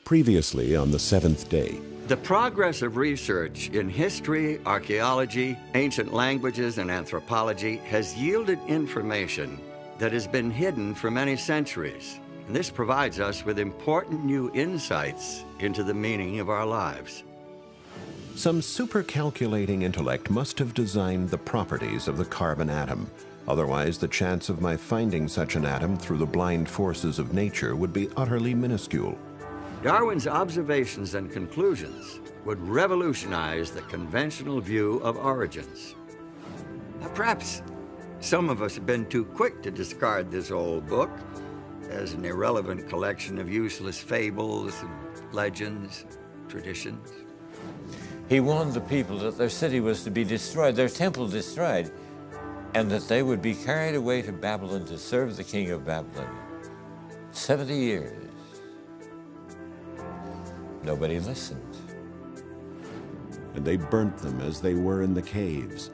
Previously on the seventh day. The progress of research in history, archaeology, ancient languages, and anthropology has yielded information that has been hidden for many centuries. And this provides us with important new insights into the meaning of our lives. Some supercalculating intellect must have designed the properties of the carbon atom. Otherwise, the chance of my finding such an atom through the blind forces of nature would be utterly minuscule. Darwin's observations and conclusions would revolutionize the conventional view of origins. Now, perhaps some of us have been too quick to discard this old book as an irrelevant collection of useless fables and legends, traditions. He warned the people that their city was to be destroyed, their temple destroyed, and that they would be carried away to Babylon to serve the king of Babylon. 70 years. Nobody listened. And they burnt them as they were in the caves,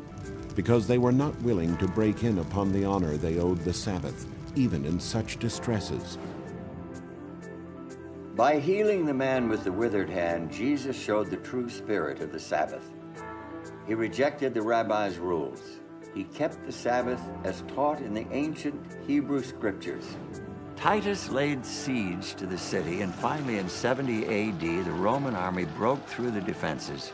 because they were not willing to break in upon the honor they owed the Sabbath, even in such distresses. By healing the man with the withered hand, Jesus showed the true spirit of the Sabbath. He rejected the rabbis' rules. He kept the Sabbath as taught in the ancient Hebrew scriptures. Titus laid siege to the city, and finally in 70 AD, the Roman army broke through the defenses,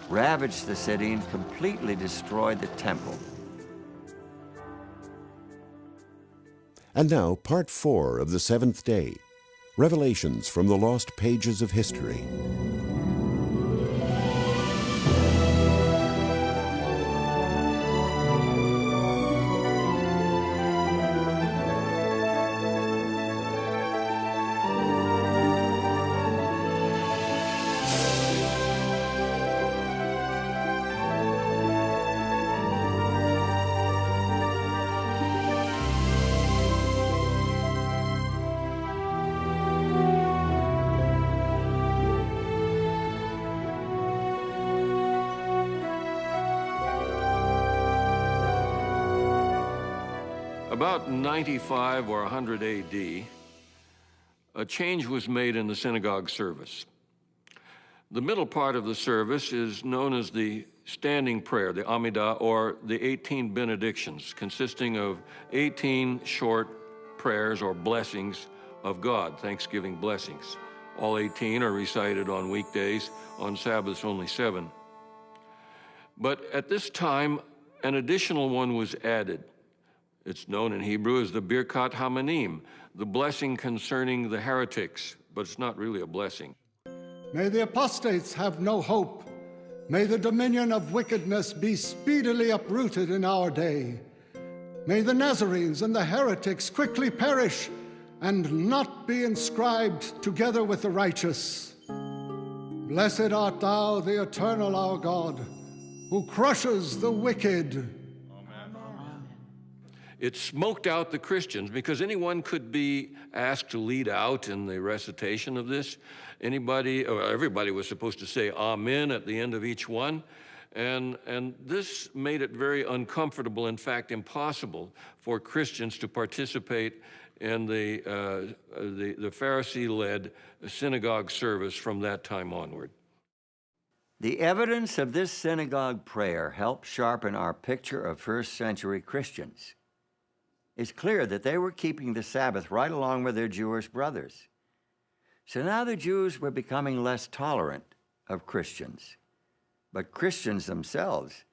ravaged the city, and completely destroyed the temple. And now, part 4 of the seventh day, Revelations from the Lost Pages of History. About 95 or 100 AD, a change was made in the synagogue service. The middle part of the service is known as the standing prayer, the Amidah, or the 18 benedictions, consisting of 18 short prayers or blessings of God, Thanksgiving blessings. All 18 are recited on weekdays, on Sabbaths only 7. But at this time, an additional one was added. It's known in Hebrew as the Birkat Hamanim, the blessing concerning the heretics, but it's not really a blessing. May the apostates have no hope. May the dominion of wickedness be speedily uprooted in our day. May the Nazarenes and the heretics quickly perish and not be inscribed together with the righteous. Blessed art thou, the eternal our God, who crushes the wicked. It smoked out the Christians because anyone could be asked to lead out in the recitation of this. Anybody, or everybody was supposed to say Amen at the end of each one. And this made it very uncomfortable, in fact, impossible for Christians to participate in the Pharisee-led synagogue service from that time onward. The evidence of this synagogue prayer helped sharpen our picture of first-century Christians. It's clear that they were keeping the Sabbath right along with their Jewish brothers. So now the Jews were becoming less tolerant of Christians, but Christians themselves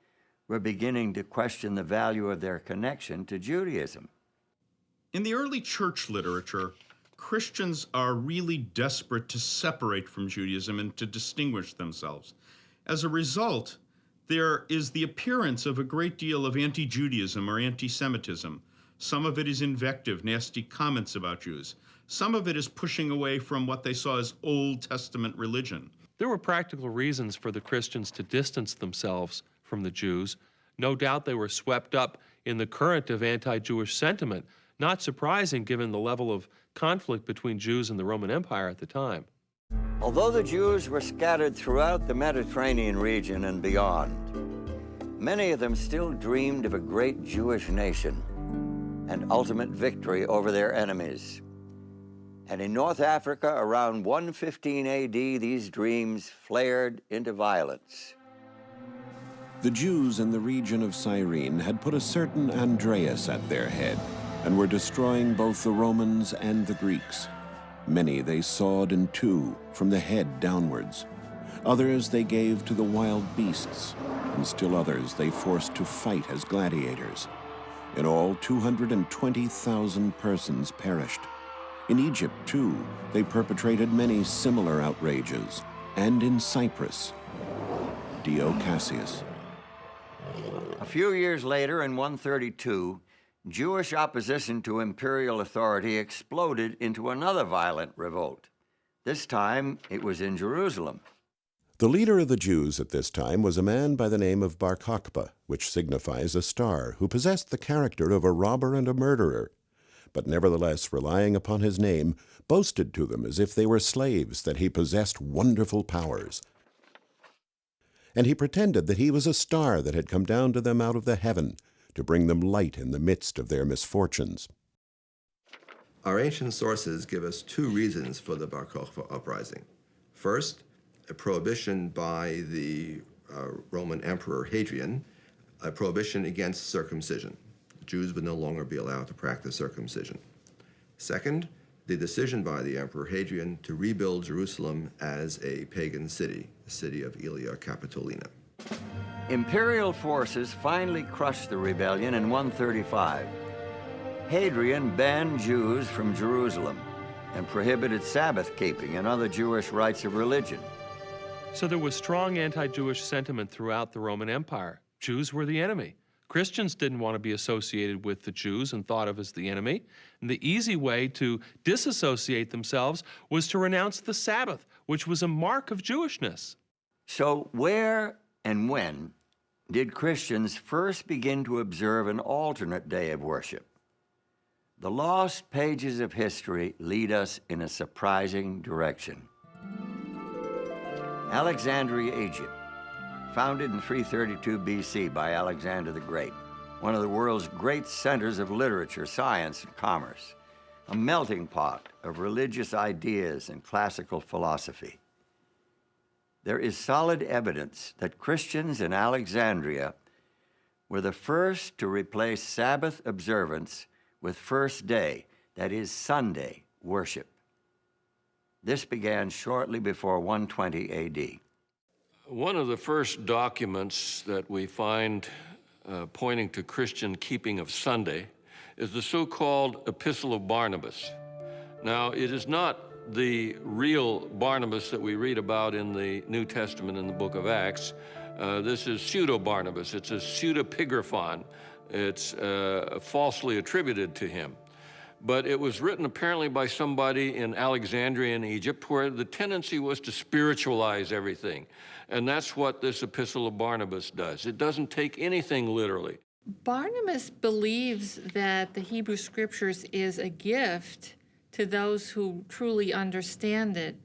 were beginning to question the value of their connection to Judaism. In the early church literature, Christians are really desperate to separate from Judaism and to distinguish themselves. As a result, there is the appearance of a great deal of anti-Judaism or anti-Semitism. Some of it is invective, nasty comments about Jews. Some of it is pushing away from what they saw as Old Testament religion. There were practical reasons for the Christians to distance themselves from the Jews. No doubt they were swept up in the current of anti-Jewish sentiment, not surprising given the level of conflict between Jews and the Roman Empire at the time. Although the Jews were scattered throughout the Mediterranean region and beyond, many of them still dreamed of a great Jewish nation and ultimate victory over their enemies. And in North Africa, around 115 AD, these dreams flared into violence. The Jews in the region of Cyrene had put a certain Andreas at their head and were destroying both the Romans and the Greeks. Many they sawed in two from the head downwards. Others they gave to the wild beasts, and still others they forced to fight as gladiators. In all, 220,000 persons perished. In Egypt, too, they perpetrated many similar outrages, and in Cyprus, Dio Cassius. A few years later, in 132, Jewish opposition to imperial authority exploded into another violent revolt. This time, it was in Jerusalem. The leader of the Jews at this time was a man by the name of Bar Kokhba, which signifies a star, who possessed the character of a robber and a murderer, but nevertheless, relying upon his name, boasted to them as if they were slaves that he possessed wonderful powers. And he pretended that he was a star that had come down to them out of the heaven to bring them light in the midst of their misfortunes. Our ancient sources give us two reasons for the Bar Kokhba uprising. First, a prohibition by the Roman Emperor Hadrian, a prohibition against circumcision. Jews would no longer be allowed to practice circumcision. Second, the decision by the Emperor Hadrian to rebuild Jerusalem as a pagan city, the city of Aelia Capitolina. Imperial forces finally crushed the rebellion in 135. Hadrian banned Jews from Jerusalem and prohibited Sabbath keeping and other Jewish rites of religion. So there was strong anti-Jewish sentiment throughout the Roman Empire. Jews were the enemy. Christians didn't want to be associated with the Jews and thought of as the enemy. And the easy way to disassociate themselves was to renounce the Sabbath, which was a mark of Jewishness. So where and when did Christians first begin to observe an alternate day of worship? The lost pages of history lead us in a surprising direction. Alexandria, Egypt, founded in 332 BC by Alexander the Great, one of the world's great centers of literature, science, and commerce, a melting pot of religious ideas and classical philosophy. There is solid evidence that Christians in Alexandria were the first to replace Sabbath observance with first day, that is Sunday, worship. This began shortly before 120 AD. One of the first documents that we find pointing to Christian keeping of Sunday is the so-called Epistle of Barnabas. Now, it is not the real Barnabas that we read about in the New Testament in the book of Acts. This is pseudo-Barnabas. It's a pseudepigraphon. It's falsely attributed to him. But it was written apparently by somebody in Alexandria in Egypt, where the tendency was to spiritualize everything. And that's what this Epistle of Barnabas does. It doesn't take anything literally. Barnabas believes that the Hebrew Scriptures is a gift to those who truly understand it,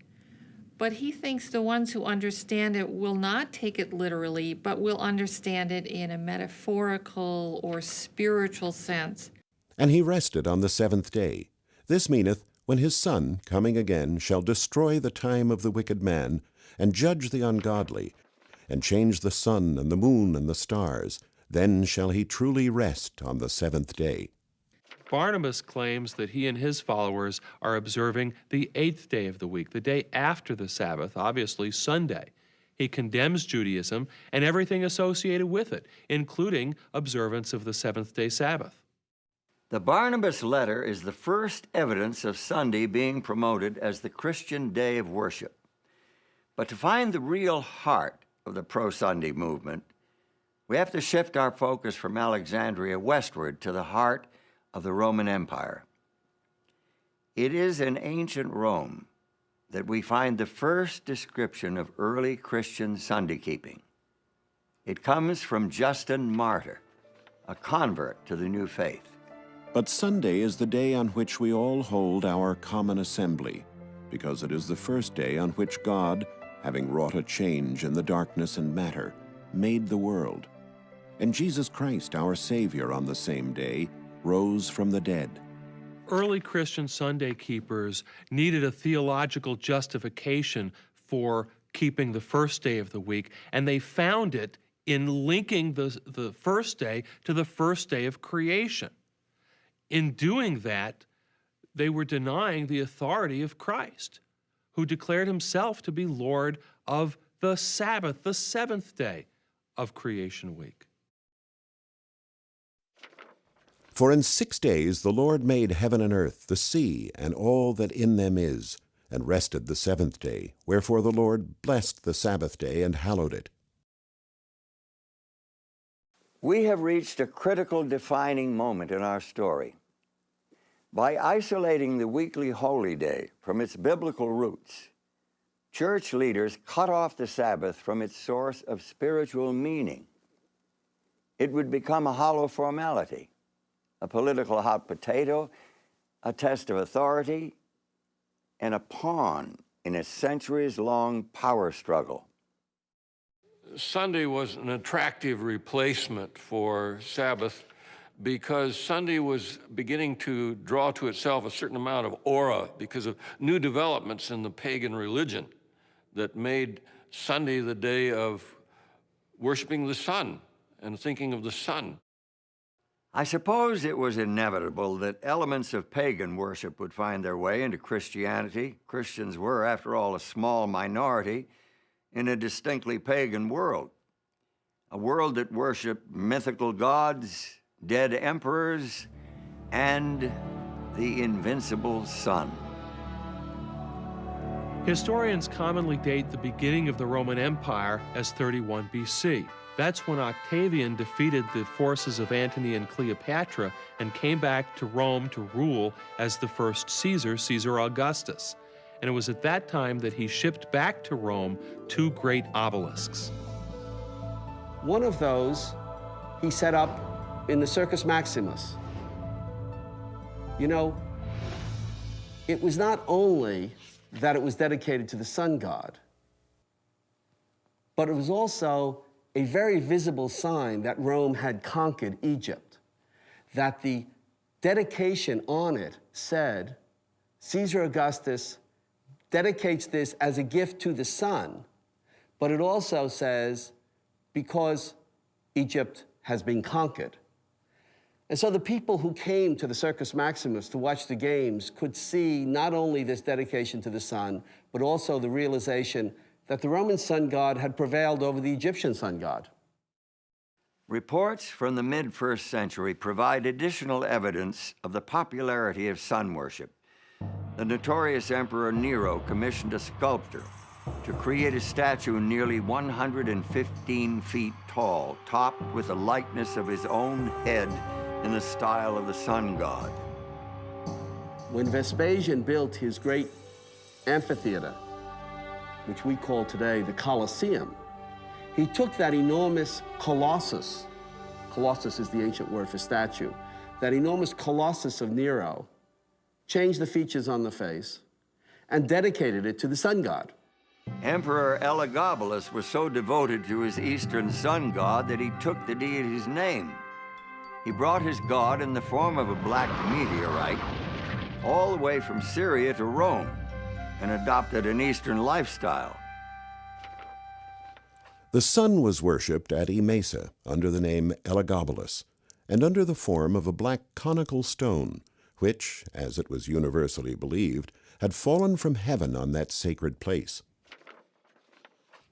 but he thinks the ones who understand it will not take it literally, but will understand it in a metaphorical or spiritual sense. And he rested on the seventh day. This meaneth, when his Son, coming again, shall destroy the time of the wicked man, and judge the ungodly, and change the sun and the moon and the stars, then shall he truly rest on the seventh day. Barnabas claims that he and his followers are observing the eighth day of the week, the day after the Sabbath, obviously Sunday. He condemns Judaism and everything associated with it, including observance of the seventh-day Sabbath. The Barnabas letter is the first evidence of Sunday being promoted as the Christian day of worship. But to find the real heart of the pro-Sunday movement, we have to shift our focus from Alexandria westward to the heart of the Roman Empire. It is in ancient Rome that we find the first description of early Christian Sunday keeping. It comes from Justin Martyr, a convert to the new faith. But Sunday is the day on which we all hold our common assembly, because it is the first day on which God, having wrought a change in the darkness and matter, made the world. And Jesus Christ, our Savior, on the same day, rose from the dead. early Christian Sunday keepers needed a theological justification for keeping the first day of the week, and they found it in linking the first day to the first day of creation. In doing that, they were denying the authority of Christ, who declared himself to be Lord of the Sabbath, the seventh day of creation week. For in 6 days the Lord made heaven and earth, the sea, and all that in them is, and rested the seventh day. Wherefore the Lord blessed the Sabbath day and hallowed it. We have reached a critical defining moment in our story. By isolating the weekly holy day from its biblical roots, church leaders cut off the Sabbath from its source of spiritual meaning. It would become a hollow formality, a political hot potato, a test of authority, and a pawn in a centuries-long power struggle. Sunday was an attractive replacement for Sabbath because Sunday was beginning to draw to itself a certain amount of aura because of new developments in the pagan religion that made Sunday the day of worshiping the sun and thinking of the sun. I suppose it was inevitable that elements of pagan worship would find their way into Christianity. Christians were, after all, a small minority in a distinctly pagan world, a world that worshiped mythical gods, dead emperors, and the invincible sun. Historians commonly date the beginning of the Roman Empire as 31 BC. That's when Octavian defeated the forces of Antony and Cleopatra and came back to Rome to rule as the first Caesar, Caesar Augustus. And it was at that time that he shipped back to Rome 2 great obelisks. One of those he set up in the Circus Maximus. You know, it was not only that it was dedicated to the sun god, but it was also a very visible sign that Rome had conquered Egypt, that the dedication on it said, Caesar Augustus dedicates this as a gift to the sun, but it also says, because Egypt has been conquered. And so the people who came to the Circus Maximus to watch the games could see not only this dedication to the sun, but also the realization that the Roman sun god had prevailed over the Egyptian sun god. Reports from the mid-1st century provide additional evidence of the popularity of sun worship. The notorious Emperor Nero commissioned a sculptor to create a statue nearly 115 feet tall, topped with a likeness of his own head in the style of the sun god. When Vespasian built his great amphitheater, which we call today the Colosseum, he took that enormous colossus is the ancient word for statue, that enormous colossus of Nero, changed the features on the face, and dedicated it to the sun god. Emperor Elagabalus was so devoted to his eastern sun god that he took the deity's name. He brought his god in the form of a black meteorite all the way from Syria to Rome and adopted an Eastern lifestyle. The sun was worshipped at Emesa under the name Elagabalus, and under the form of a black conical stone, which, as it was universally believed, had fallen from heaven on that sacred place.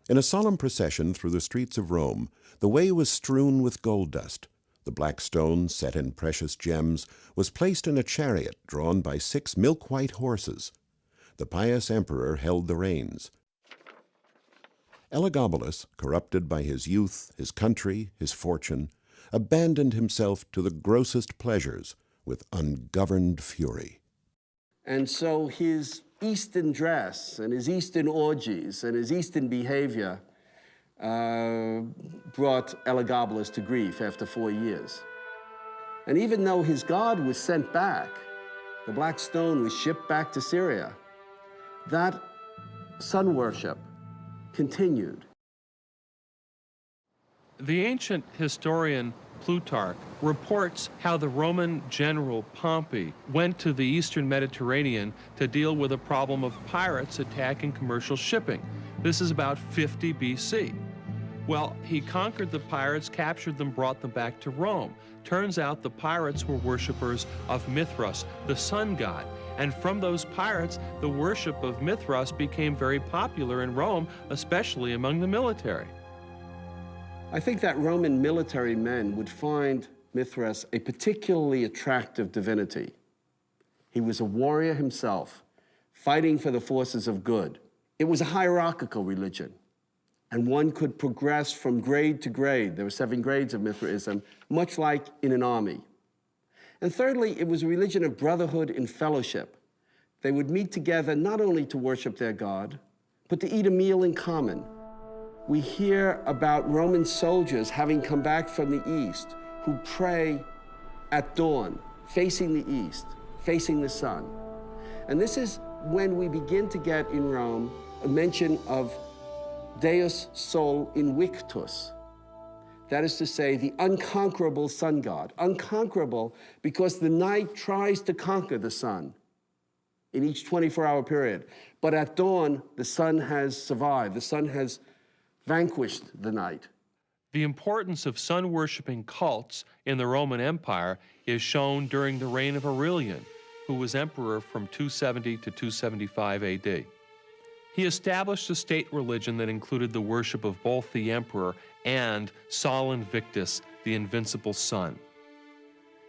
In a solemn procession through the streets of Rome, the way was strewn with gold dust. The black stone, set in precious gems, was placed in a chariot drawn by 6 milk-white horses. The pious emperor held the reins. Elagabalus, corrupted by his youth, his country, his fortune, abandoned himself to the grossest pleasures with ungoverned fury. And so his Eastern dress and his Eastern orgies and his Eastern behavior brought Elagabalus to grief after 4 years. And even though his god was sent back, the black stone was shipped back to Syria, that sun worship continued. The ancient historian Plutarch reports how the Roman general Pompey went to the eastern Mediterranean to deal with a problem of pirates attacking commercial shipping. This is about 50 BC. Well, he conquered the pirates, captured them, brought them back to Rome. Turns out the pirates were worshippers of Mithras, the sun god. And from those pirates, the worship of Mithras became very popular in Rome, especially among the military. I think that Roman military men would find Mithras a particularly attractive divinity. He was a warrior himself, fighting for the forces of good. It was a hierarchical religion, and one could progress from grade to grade. There were 7 grades of Mithraism, much like in an army. And thirdly, it was a religion of brotherhood and fellowship. They would meet together not only to worship their God, but to eat a meal in common. We hear about Roman soldiers having come back from the east who pray at dawn, facing the east, facing the sun. And this is when we begin to get in Rome a mention of Deus Sol Invictus. That is to say, the unconquerable sun god. Unconquerable because the night tries to conquer the sun in each 24-hour period. But at dawn, the sun has survived. The sun has vanquished the night. The importance of sun-worshipping cults in the Roman Empire is shown during the reign of Aurelian, who was emperor from 270 to 275 AD. He established a state religion that included the worship of both the emperor and Sol Invictus, the invincible sun.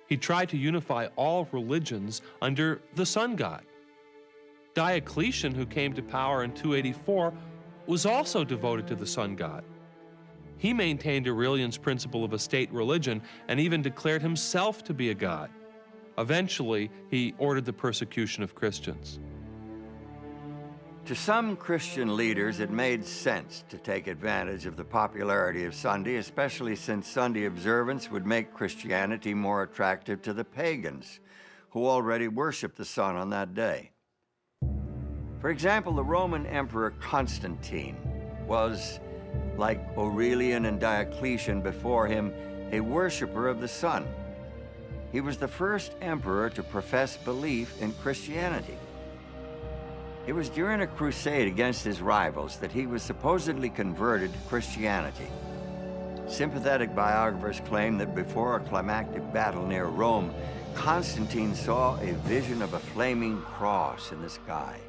He tried to unify all religions under the sun god. Diocletian, who came to power in 284, was also devoted to the sun god. He maintained Aurelian's principle of a state religion and even declared himself to be a god. Eventually, he ordered the persecution of Christians. To some Christian leaders, it made sense to take advantage of the popularity of Sunday, especially since Sunday observance would make Christianity more attractive to the pagans, who already worshiped the sun on that day. For example, the Roman Emperor Constantine was, like Aurelian and Diocletian before him, a worshiper of the sun. He was the first emperor to profess belief in Christianity. It was during a crusade against his rivals that he was supposedly converted to Christianity. Sympathetic biographers claim that before a climactic battle near Rome, Constantine saw a vision of a flaming cross in the sky.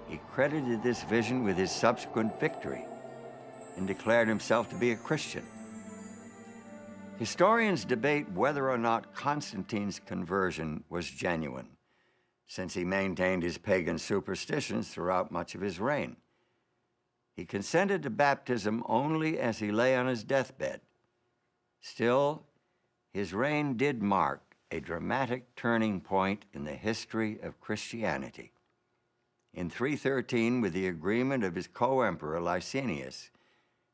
He credited this vision with his subsequent victory and declared himself to be a Christian. Historians debate whether or not Constantine's conversion was genuine, since he maintained his pagan superstitions throughout much of his reign. He consented to baptism only as he lay on his deathbed. Still, his reign did mark a dramatic turning point in the history of Christianity. In 313, with the agreement of his co-emperor Licinius,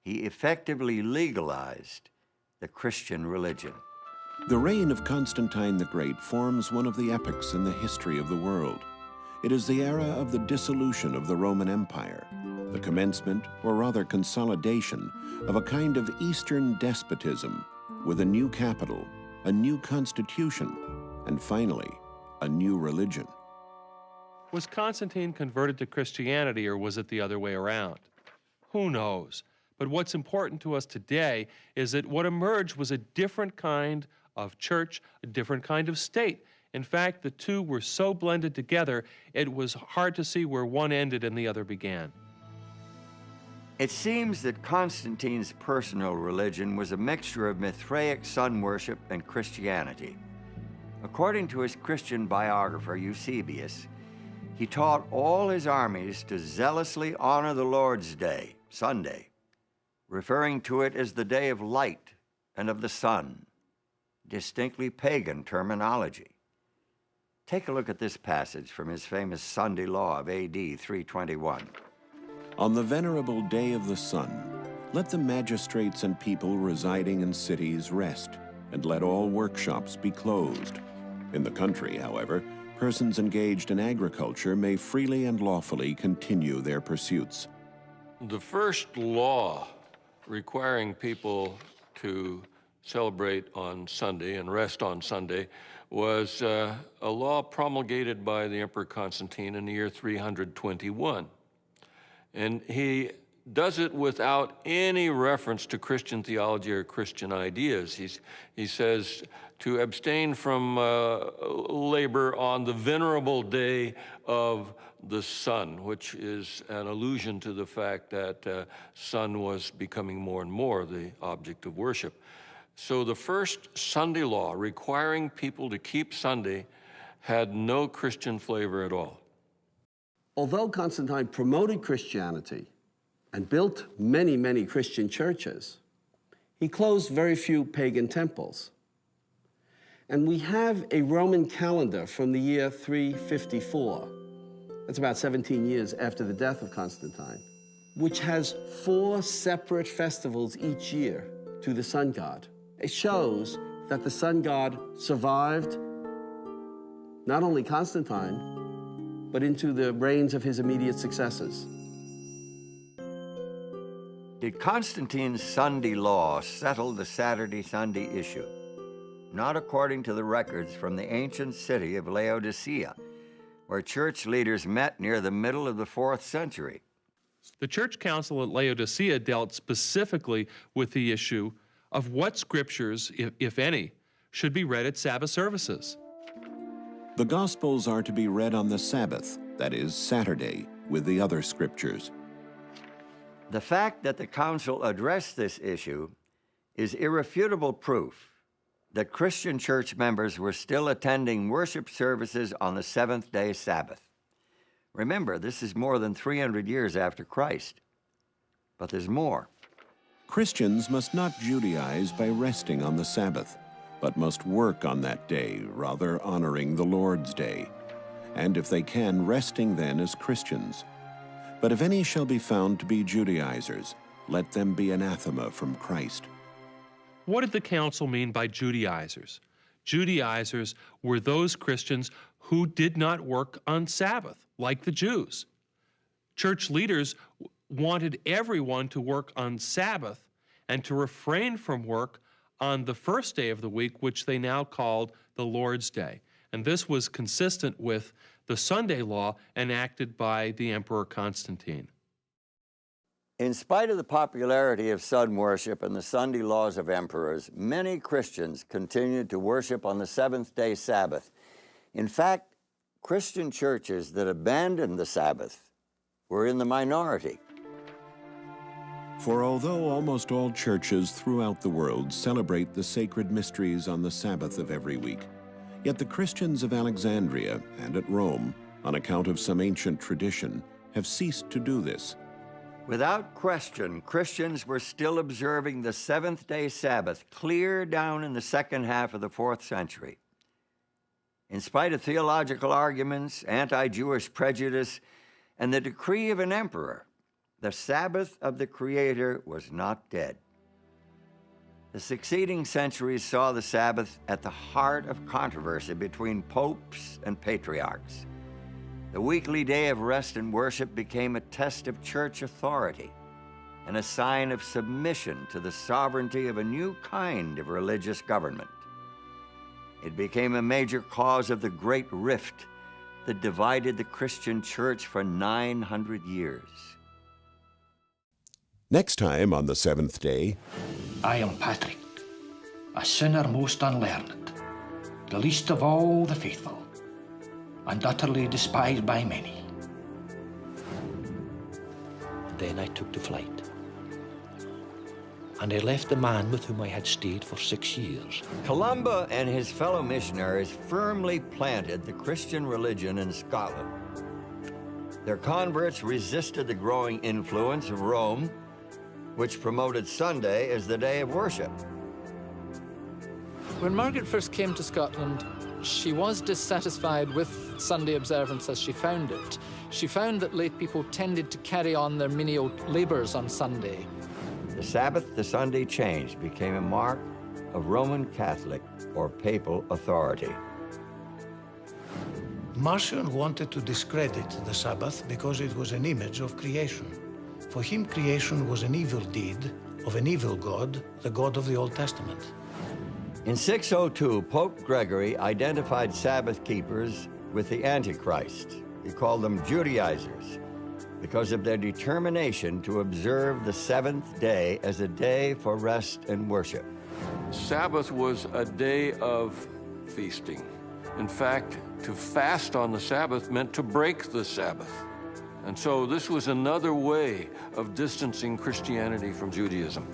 he effectively legalized the Christian religion. The reign of Constantine the Great forms one of the epochs in the history of the world. It is the era of the dissolution of the Roman Empire, the commencement, or rather consolidation, of a kind of Eastern despotism with a new capital, a new constitution, and finally, a new religion. Was Constantine converted to Christianity, or was it the other way around? Who knows? But what's important to us today is that what emerged was a different kind of church, a different kind of state. In fact, the two were so blended together, it was hard to see where one ended and the other began. It seems that Constantine's personal religion was a mixture of Mithraic sun worship and Christianity. According to his Christian biographer, Eusebius, he taught all his armies to zealously honor the Lord's Day, Sunday, referring to it as the day of light and of the sun, distinctly pagan terminology. Take a look at this passage from his famous Sunday Law of AD 321. On the venerable day of the sun, let the magistrates and people residing in cities rest, and let all workshops be closed. In the country, however, persons engaged in agriculture may freely and lawfully continue their pursuits. The first law requiring people to celebrate on Sunday and rest on Sunday was a law promulgated by the Emperor Constantine in the year 321. And he does it without any reference to Christian theology or Christian ideas. He says to abstain from labor on the venerable day of the sun, which is an allusion to the fact that sun was becoming more and more the object of worship. So the first Sunday law requiring people to keep Sunday had no Christian flavor at all. Although Constantine promoted Christianity and built many, many Christian churches, he closed very few pagan temples. And we have a Roman calendar from the year 354. That's about 17 years after the death of Constantine, which has 4 separate festivals each year to the sun god. It shows that the sun god survived not only Constantine, but into the reigns of his immediate successors. Did Constantine's Sunday law settle the Saturday-Sunday issue? Not according to the records from the ancient city of Laodicea, where church leaders met near the middle of the 4th century. The church council at Laodicea dealt specifically with the issue of what scriptures, if any, should be read at Sabbath services. The Gospels are to be read on the Sabbath, that is, Saturday, with the other scriptures. The fact that the council addressed this issue is irrefutable proof that Christian church members were still attending worship services on the seventh-day Sabbath. Remember, this is more than 300 years after Christ. But there's more. Christians must not Judaize by resting on the Sabbath, but must work on that day, rather honoring the Lord's Day, and if they can, resting then as Christians. But if any shall be found to be Judaizers, let them be anathema from Christ. What did the council mean by Judaizers? Judaizers were those Christians who did not work on Sabbath, like the Jews. Church leaders wanted everyone to work on Sabbath and to refrain from work on the first day of the week, which they now called the Lord's Day. And this was consistent with the Sunday law enacted by the Emperor Constantine. In spite of the popularity of sun worship and the Sunday laws of emperors, many Christians continued to worship on the seventh-day Sabbath. In fact, Christian churches that abandoned the Sabbath were in the minority. For although almost all churches throughout the world celebrate the sacred mysteries on the Sabbath of every week, yet the Christians of Alexandria and at Rome, on account of some ancient tradition, have ceased to do this. Without question, Christians were still observing the seventh-day Sabbath clear down in the second half of the 4th century. In spite of theological arguments, anti-Jewish prejudice, and the decree of an emperor, the Sabbath of the Creator was not dead. The succeeding centuries saw the Sabbath at the heart of controversy between popes and patriarchs. The weekly day of rest and worship became a test of church authority and a sign of submission to the sovereignty of a new kind of religious government. It became a major cause of the great rift that divided the Christian church for 900 years. Next time on the seventh day, I am Patrick, a sinner most unlearned, the least of all the faithful, and utterly despised by many. Then I took to flight, and I left the man with whom I had stayed for 6 years. Columba and his fellow missionaries firmly planted the Christian religion in Scotland. Their converts resisted the growing influence of Rome, which promoted Sunday as the day of worship. When Margaret first came to Scotland, she was dissatisfied with Sunday observance as she found it. She found that lay people tended to carry on their menial labors on Sunday. The Sabbath to Sunday change became a mark of Roman Catholic or papal authority. Marcion wanted to discredit the Sabbath because it was an image of creation. For him, creation was an evil deed of an evil God, the God of the Old Testament. In 602, Pope Gregory identified Sabbath keepers with the Antichrist. He called them Judaizers because of their determination to observe the seventh day as a day for rest and worship. Sabbath was a day of feasting. In fact, to fast on the Sabbath meant to break the Sabbath. And so this was another way of distancing Christianity from Judaism.